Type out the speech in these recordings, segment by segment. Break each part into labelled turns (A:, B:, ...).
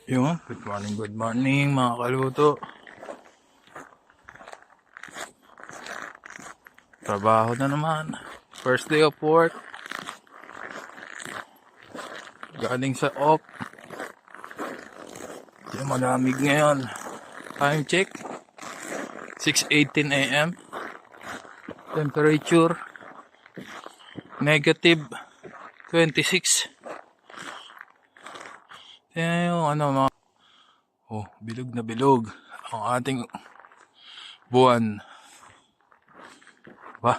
A: Yun, good morning mga kaluto. Trabaho na naman. First day of work. Galing sa off. Yung malamig ngayon. Time check. 6:18 a.m. Temperature. Negative 26. Yan yung mga... Oh, bilog na bilog. Ang ating buwan. Ba?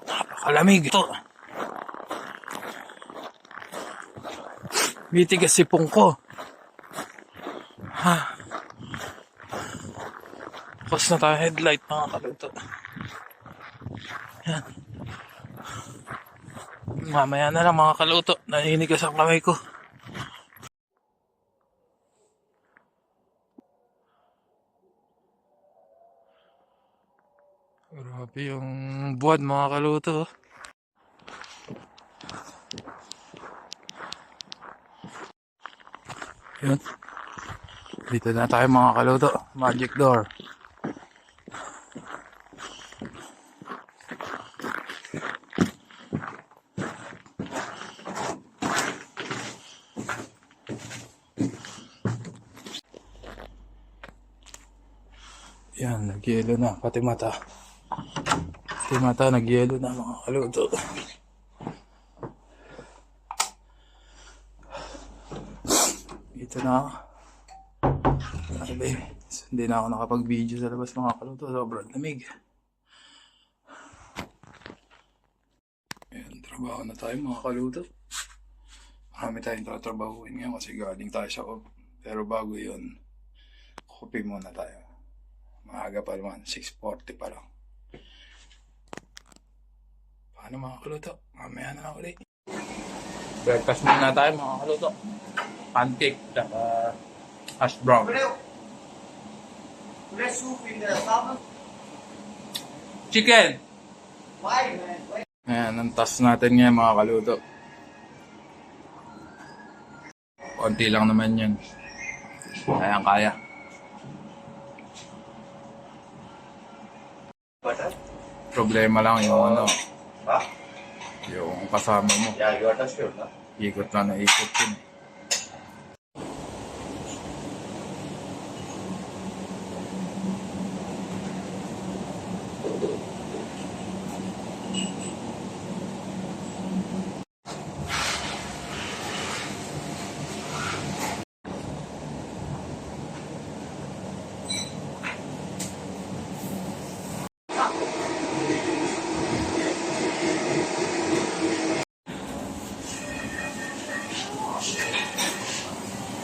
A: Napakalamig ito. Bitigas sipong ko. Ha? Bukas na tayo headlight mga kaluto. Yan. Mamaya na lang mga kaluto. Naninigas ang kamay ko. Grabe yung buwan mga kaluto. Yun. Dito na tayo mga kaluto. Magic door. Yan, nagyelo na. Pati mata. Pati mata, nagyelo na mga kaluto. Dito na ako. Grabe. Hindi na ako nakapag-video sa labas mga kaluto. Sobrang lamig. Yan, trabaho na tayo mga kaluto. Marami tayong tatrabahuin ngayon kasi galing tayo sa off. Pero bago yun, kopi muna tayo. Maaga pa naman, 6:40 pa lang. Paano mga kaluto? Mamaya na lang ulit. Breakfast muna tayo mga kaluto. Pancake, hash brown. Chicken!
B: Why, man? Why?
A: Ayan, ang task natin ngayon mga kaluto. Konti lang naman yun. Kaya. Problema lang yung
B: Huh?
A: yung kasama mo.
B: Yeah, you understood, huh?
A: Ikot na ikot yun.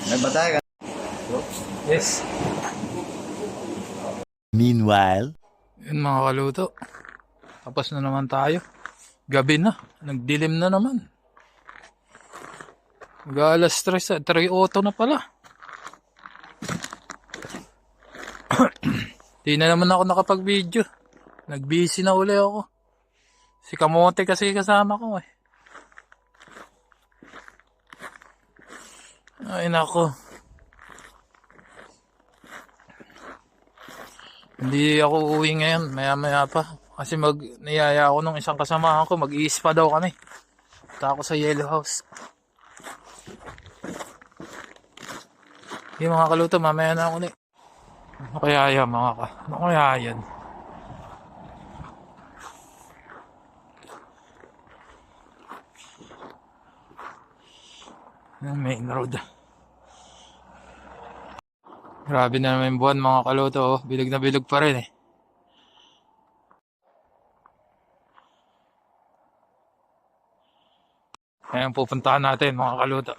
B: May batay ka.
A: Yes.
C: Meanwhile,
A: Yun mga kaluto. Tapos na naman tayo. Gabi na. Nagdilim na naman. Mag-alas 3 na pala. Di na naman ako nakapag-video. Nag-busy na uli ako. Si Kamote kasi kasama ko eh. Ay nako. Hindi ako uuwi ngayon. Maya pa. Kasi niyaya ako nung isang kasamahan ko. Mag-i-spa daw kami. Punta ako sa Yellow House. Yung mga kaluto, mamaya na ako ulit. Ano kaya yan Ano kaya yan? Yung main road. Grabe na naman yung buwan mga kaluto. Oh. Bilog na bilog pa rin eh. Ayan pupuntahan natin mga kaluto.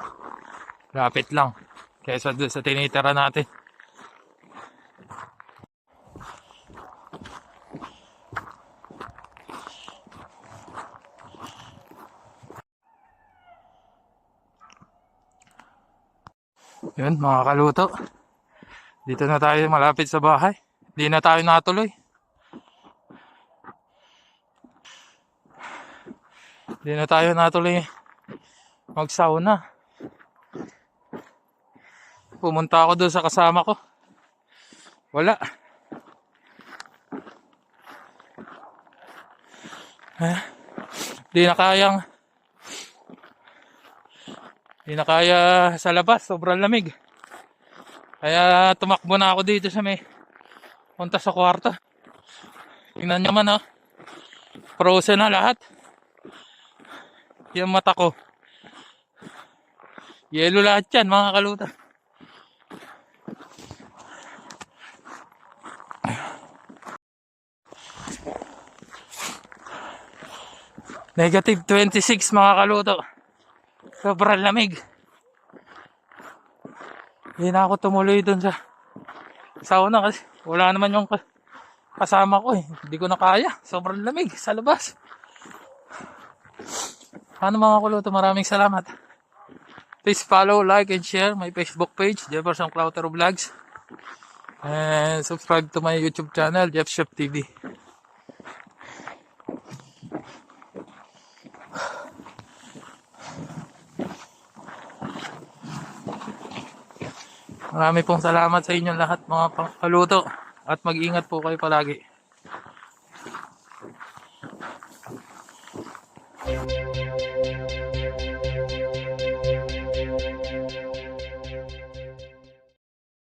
A: Lapit lang. Kesa doon sa tinitira natin. Yun mga kaluto. Dito na tayo malapit sa bahay. Hindi na tayo natuloy.
C: Hindi na tayo natuloy mag-sauna. Pumunta ako doon sa kasama ko. Wala. Di na kaya sa labas, sobrang lamig. Kaya tumakbo na ako dito sa may punta sa kwarto. Tingnan nyo man, oh. Frozen na lahat. Yung mata ko. Yellow lahat yan, mga kaluta. Negative 26, mga kaluto. Sobrang lamig. Hindi na ako tumuloy dun sa sauna kasi wala naman yung kasama ko eh. Hindi ko na kaya. Sobrang lamig sa labas. Ano mga kaluto, maraming salamat. Please follow, like, and share my Facebook page, Jefferson Clautero Vlogs. And subscribe to my YouTube channel, Jeff Chef TV. Marami pong salamat sa inyong lahat mga kaluto. At mag-ingat po kayo palagi.